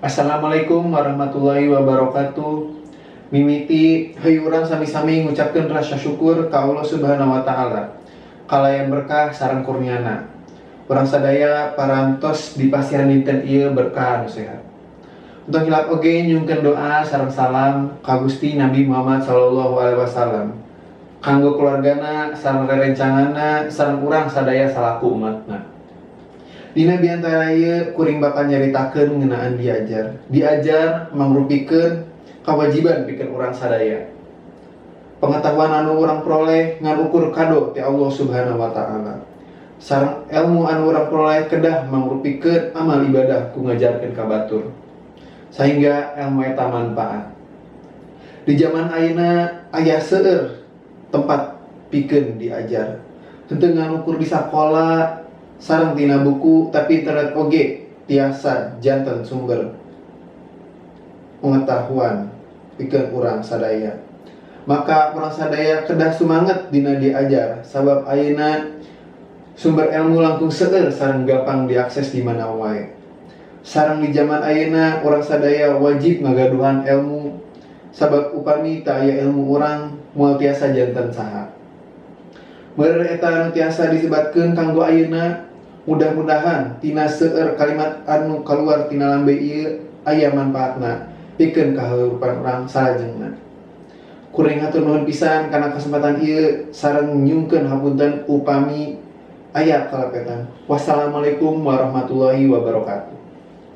Assalamualaikum warahmatullahi wabarakatuh. Mimiti hayuran sami-sami ngucapkeun rasa syukur ka Allah Subhanahu wa taala. Kalayan berkah sareng kurniana. Urang sadaya parantos di pasihan dinten ieu berkah anu sehat. Untuk hilap oge nyungkeun doa sareng salam ka Gusti Nabi Muhammad sallallahu alaihi wasallam. Kanggo keluargana sareng rerencanganna sareng urang sadaya salaku umatna. Dina biantara ieu kuring bakal nyaritakeun ngeunaan diajar. Diajar mangrupikeun kewajiban pikeun urang sadaya. Pengetahuan anu urang peroleh ngan ukur kado ti Allah Subhanahu wa taala. Sareng ilmu anu urang peroleh kedah mangrupikeun amal ibadah ku ngajarkeun ka batur. Sehingga ilmu eta manfaat. Di zaman ayeuna aya seueur tempat pikeun diajar. Henteu nganukur di sakola sareng tina buku, tapi internet oge tiasa janten sumber pengetahuan pikeun urang sadaya. Maka urang sadaya kedah sumanget dina diajar sabab ayeuna sumber ilmu langkung seueur sareng gampang diakses di mana wae. Sareng di zaman ayeuna urang sadaya wajib ngagaduhan ilmu sabab upami teu aya ilmu urang moal tiasa janten saha. Meureun eta anu tiasa disebatkeun kanggo ayeuna. Mudah-mudahan tina seueur kalimat anu kaluar tina lambe ieu aya manfaatna pikeun kahirupan urang salajengna. Kuring hatur nuhun pisan kana kesempatan ieu sareng nyungkeun hapunten upami aya kalapetan. Wassalamualaikum warahmatullahi wabarakatuh.